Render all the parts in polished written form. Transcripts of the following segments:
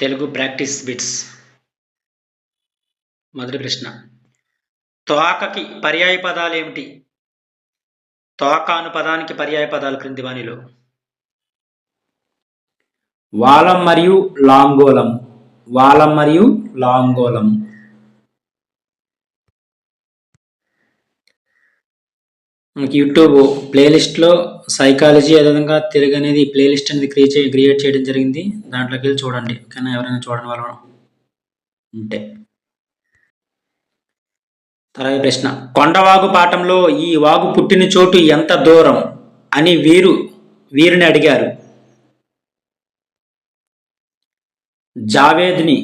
Telugu practice bits. మొదటి ప్రశ్న, తోకకి పర్యాయ పదాలు ఏమిటి? తోక అను పదానికి పర్యాయ పదాలు క్రింది వానిలో. వాలం మరియు లాంగోలం. వాలం మరియు లాంగోలం. మనకి యూట్యూబ్ ప్లేలిస్ట్లో సైకాలజీ అదేవిధంగా తెలుగు అనేది ప్లేలిస్ట్ అనేది క్రియేట్ చేయడం జరిగింది. దాంట్లోకి వెళ్ళి చూడండి. ఓకేనా? ఎవరైనా చూడని వాళ్ళు ఉంటే. తర్వాత ప్రశ్న, కొండవాగు పాఠంలో ఈ వాగు పుట్టిన చోటు ఎంత దూరం అని వీరిని అడిగారు. జావేద్ని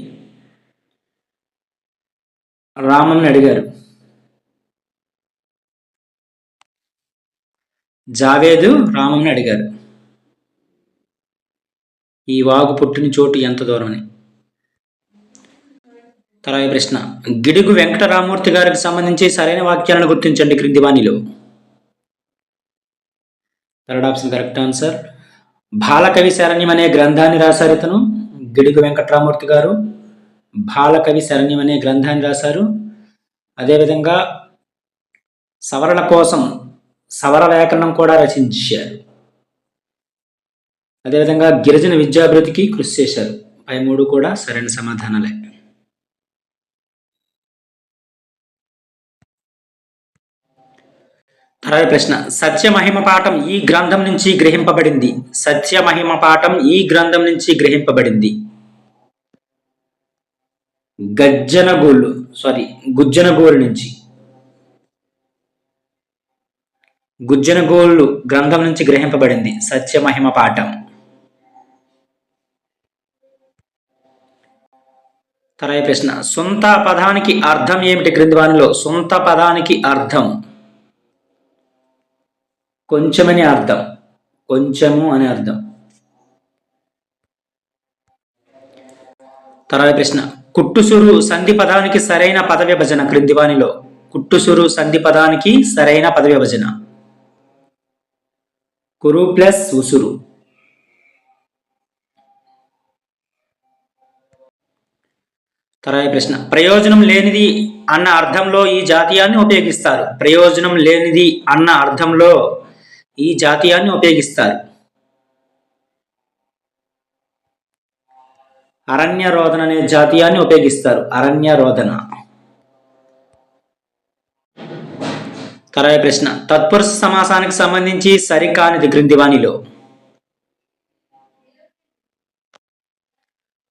రామంని అడిగారు. జావేదు రామంని అడిగారు ఈ వాగు పుట్టిన చోటు ఎంత దూరం అని. తర్వాత ప్రశ్న, గిడుగు వెంకటరామూర్తి గారికి సంబంధించి సరైన వాక్యాలను గుర్తించండి క్రింది వానిలో. Third option correct answer. Balakavi Saranyam అనే గ్రంథాన్ని రాశారు ఇతను. గిడుగు వెంకటరామూర్తి గారు బాలకవి శరణ్యం అనే గ్రంథాన్ని రాశారు. అదేవిధంగా సవరణ కోసం సవర వ్యాకరణం కూడా రచించారు. అదేవిధంగా గిరిజన విద్యాభివృద్ధికి కృషి చేశారు. పై మూడు కూడా సరైన సమాధానాలే. తర్వాత ప్రశ్న, సత్యమహిమ పాఠం ఈ గ్రంథం నుంచి గ్రహింపబడింది. సత్యమహిమ పాఠం ఈ గ్రంథం నుంచి గ్రహింపబడింది. గుజ్జనగోలు నుంచి. గుజ్జనగోళ్ళు గ్రంథం నుంచి గ్రహింపబడింది సత్యమహిమ పాఠం. తర్వాత ప్రశ్న, సొంత పదానికి అర్థం ఏమిటి క్రింది వానిలో? సొంత పదానికి అర్థం కొంచెమని అర్థం. కొంచెము అని అర్థం. తర్వాత ప్రశ్న, కుట్టుసురు సంధి పదానికి సరైన పద విభజన క్రింది వానిలో. కుట్టుసురు సంధి పదానికి సరైన పద విభజన కురు ప్లస్ ఉసురు. తర్వాత ప్రశ్న, ప్రయోజనం లేనిది అన్న అర్థంలో ఈ జాతీయాన్ని ఉపయోగిస్తారు. ప్రయోజనం లేనిది అన్న అర్థంలో ఈ జాతీయాన్ని ఉపయోగిస్తారు. అరణ్యరోదన అనే జాతీయాన్ని ఉపయోగిస్తారు. అరణ్యరోదన. తర్వాత ప్రశ్న, తత్పురుష సమాసానికి సంబంధించి సరికానిది క్రింది వానిలో.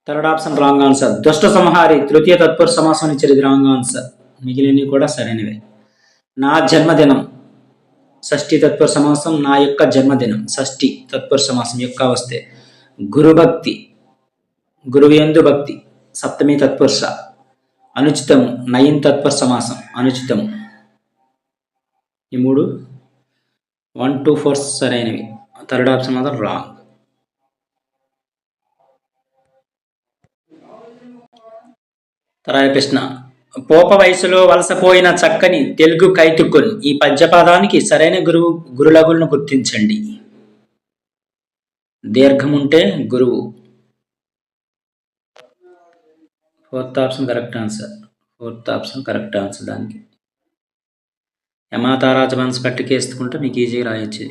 Third option wrong answer. దుష్ట సంహారి తృతీయ తత్పురుష సమాసం ఇచ్చేది రాంగ్ ఆన్సర్. మిగిలినవి కూడా సరైనవే. నా జన్మదినం షష్ఠి తత్పురుష సమాసం. నా యొక్క జన్మదినం షష్ఠి తత్పురుష సమాసం యొక్క వస్తే. గురుభక్తి గురువు యందు భక్తి సప్తమి తత్పురుష. అనుచితము నయం తత్పురుష సమాసం. అనుచితము. ఈ మూడు 1, 2, 4 సరైనవి. థర్డ్ ఆప్షన్ మాత్రం రాంగ్. తర్వాత ప్రశ్న, పోప వయసులో వలసపోయిన చక్కని తెలుగు కైతుక్కుని ఈ పద్యపాదానికి సరైన గురులగులను గుర్తించండి. దీర్ఘముంటే గురువు. Fourth option correct answer. Fourth option correct answer. దానికి యమాతారాజవంశ పట్టికేసుకుంటే మీకు ఈజీగా రాయొచ్చు.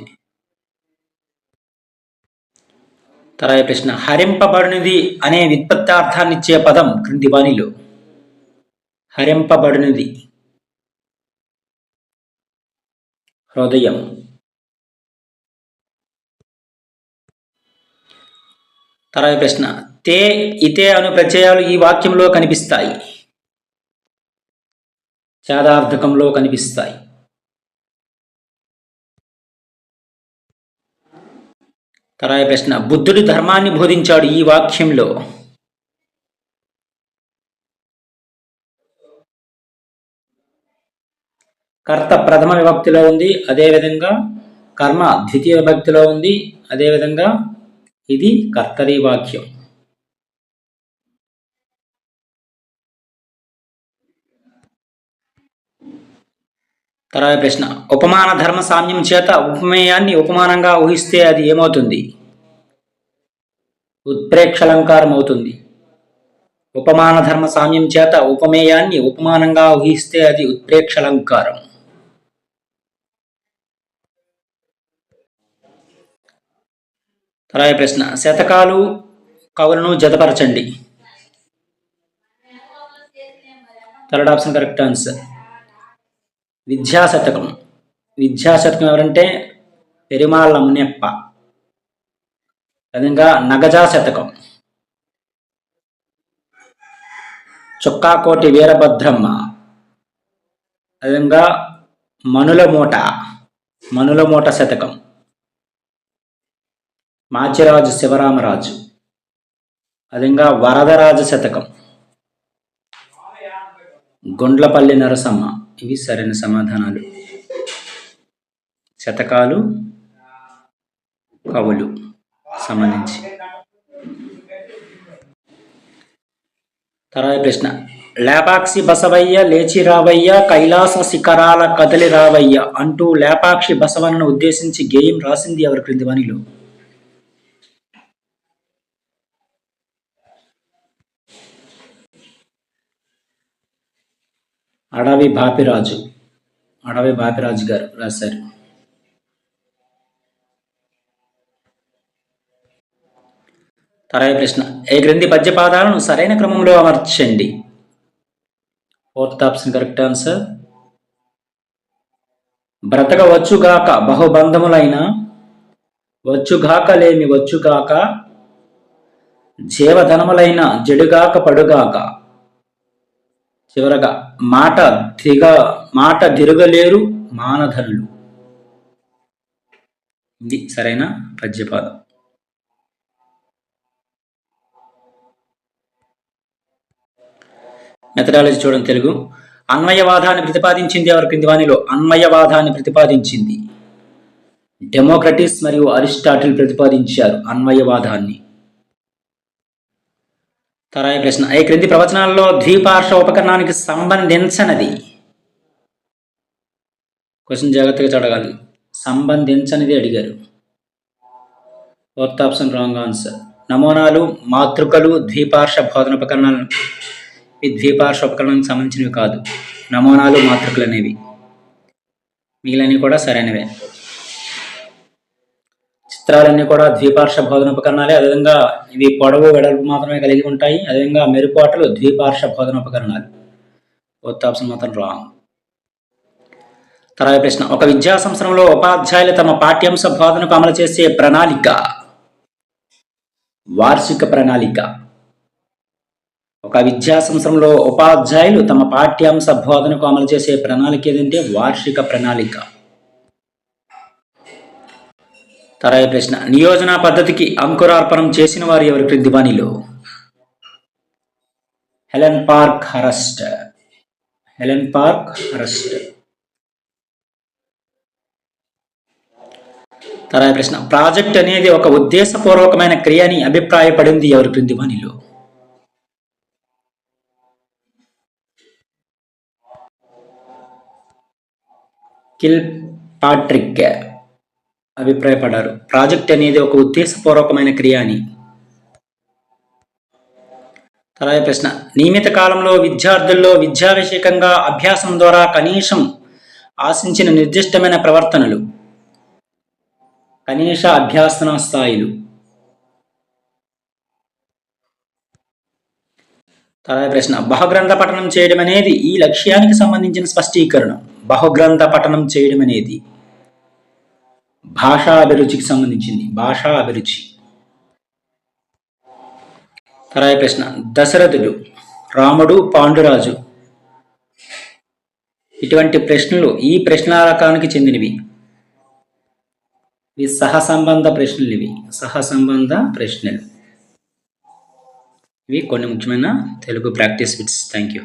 తర్వాత ప్రశ్న, హరింపబడినది అనే వ్యుత్పత్తార్థాన్ని ఇచ్చే పదం క్రింది వానిలో. హరింపబడినది హృదయం. తర్వాత ప్రశ్న, తే ఇతే అను ప్రత్యయాలు ఈ వాక్యంలో కనిపిస్తాయి. చాదార్థకంలో కనిపిస్తాయి. తర్వాత ప్రశ్న, బుద్ధుడు ధర్మాన్ని బోధించాడు ఈ వాక్యంలో. కర్త ప్రథమ విభక్తిలో ఉంది. అదేవిధంగా కర్మ ద్వితీయ విభక్తిలో ఉంది. అదేవిధంగా ఇది కర్తరి వాక్యం. తర్వాత ప్రశ్న, ఉపమాన ధర్మ సామ్యం చేత ఉపమేయాన్ని ఉపమానంగా ఊహిస్తే అది ఏమవుతుంది? ఉత్ప్రేక్షలంకారం అవుతుంది. ఉపమాన ధర్మ సామ్యం చేత ఉపమేయాన్ని ఉపమానంగా ఊహిస్తే అది ఉత్ప్రేక్ష అలంకారం. తర్వాత ప్రశ్న, శతకాలు కవులను జతపరచండి. Third option correct answer. Vidyasatakam. Vidyasatakam ఎవరంటే పెరుమాళ్ళ మునియప్ప. అదేవిధంగా నగజా శతకం చుక్కాకోటి వీరభద్రమ్మ. అదేవిధంగా మనుల మూట శతకం మాచిరాజు శివరామరాజు. అదేవిధంగా వరదరాజ శతకం గుండ్లపల్లి నరసమ్మ. ఇవి సరైన సమాధానాలు. శతకాలు కవులు సంబంధించి. తర్వాత ప్రశ్న, లేపాక్షి బసవయ్య లేచి రావయ్య కైలాస శిఖరాల కదలి రావయ్య అంటూ లేపాక్షి బసవన్నను ఉద్దేశించి గేయం రాసింది ఎవరి క్రింది వానిలో? అడవి బాపిరాజు గారు రాశారు. తర్వాత ప్రశ్న, ఏ క్రింది పద్యపాదాలను సరైన క్రమంలో అమర్చండి. Fourth option correct answer. బ్రతక వచ్చుగాక బహుబంధములైన వచ్చుగాకలేమి వచ్చుగాక జీవధనములైన జడుగాక పడుగాక చివరగా మాట దిరగలేరు మానధనులు. ఇది సరైన పద్యపాదం. మెథడాలజీ చూడండి. తెలుగు. అన్వయవాదాన్ని ప్రతిపాదించింది ఎవరి క్రింది వానిలో? అన్వయవాదాన్ని ప్రతిపాదించింది డెమోక్రటిస్ మరియు అరిస్టాటిల్ ప్రతిపాదించారు అన్వయవాదాన్ని. తర్వాత ప్రశ్న, ఈ క్రింది ప్రవచనాల్లో ద్విపార్శ్వ ఉపకరణానికి సంబంధించనది. క్వశ్చన్ జాగ్రత్తగా చూడగాలి. సంబంధించనిది అడిగారు. Fourth option wrong answer. నమూనాలు, మాతృకలు ద్విపార్శ్వ బోధన ఉపకరణాలు. ఈ ద్విపార్శ్వ ఉపకరణానికి సంబంధించినవి కాదు. నమూనాలు, మాతృకలు అనేవి. మిగిలినవి కూడా సరైనవే. చిత్రాలన్నీ కూడా ద్విపార్శ్వ బోధన ఉపకరణాలే. అదేవిధంగా ఇవి పొడవు వెడల్పు మాత్రమే కలిగి ఉంటాయి. అదేవిధంగా మెరుపాటలు ద్విపార్శ్వ బోధన ఉపకరణాలు. ఫోర్త్ ఆప్షన్ మాత్రం రాంగ్. తర్వాత ప్రశ్న, ఒక విద్యా సంవత్సరంలో ఉపాధ్యాయులు తమ పాఠ్యాంశ బోధనకు అమలు చేసే ప్రణాళిక వార్షిక ప్రణాళిక. ఒక విద్యా సంవత్సరంలో ఉపాధ్యాయులు తమ పాఠ్యాంశ బోధనకు అమలు చేసే ప్రణాళిక ఏదంటే వార్షిక ప్రణాళిక. తర్వాత ప్రశ్న, నియోజన పద్ధతికి అంకురార్పణం చేసిన వారు ఎవరి క్రింది వానిలో? Helen Parkhurst. తర్వాత ప్రశ్న, ప్రాజెక్ట్ అనేది ఒక ఉద్దేశపూర్వకమైన క్రియ అని అభిప్రాయపడింది ఎవరి క్రింది వానిలో? కిల్ పాట్రిక్ అభిప్రాయపడ్డారు. ప్రాజెక్ట్ అనేది ఒక ఉద్దేశపూర్వకమైన క్రియ అని. తర్వాత ప్రశ్న, నియమిత కాలంలో విద్యార్థుల్లో విద్యావిషయకంగా అభ్యాసం ద్వారా కనీసం ఆశించిన నిర్దిష్టమైన ప్రవర్తనలు, కనీస అభ్యాసన స్థాయిలు. తర్వాత ప్రశ్న, బహుగ్రంథ పఠనం చేయడం అనేది ఈ లక్ష్యానికి సంబంధించిన స్పష్టీకరణ. బహుగ్రంథ పఠనం చేయడం అనేది భాషా అభిరుచికి సంబంధించింది. భాషా అభిరుచి. తర్వాత ప్రశ్న, దశరథుడు, రాముడు, పాండురాజు ఇటువంటి ప్రశ్నలు ఈ ప్రశ్న రకానికి చెందినవి. ఇవి సహసంబంధ ప్రశ్నలు. ఇవి కొన్ని ముఖ్యమైన Telugu practice bits. Thank you.